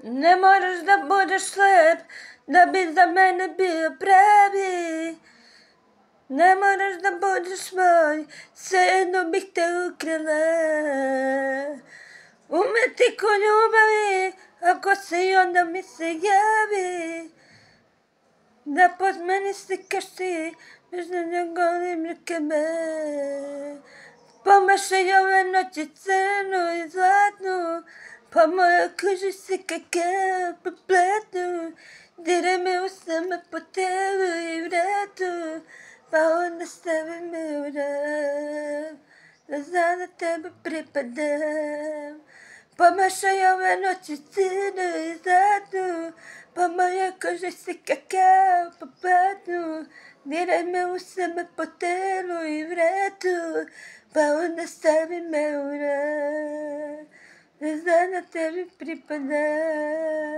Ne moraš da budeš slep da bi za mene bio pravi. Ne moraš da budeš moj, svejedno bih te ukrala. Umetnik u ljubavi, ako se i onda mi se javi. Da pod meni slikaš ti, bez da golim rukama. Pomašaj ove noći crnu i zlatnu, pa moja koža se kakav po platu. Diraj me usama po telu i vratu, pa onda stavi me u rad, da znam da tebe pripadam. Pomašaj ove noći crnu i zlatnu, pa moja koža se kakav po platu. Diraj me usama po telu i vratu, pa onda stavi me u rad, da znam da tebi pripadam.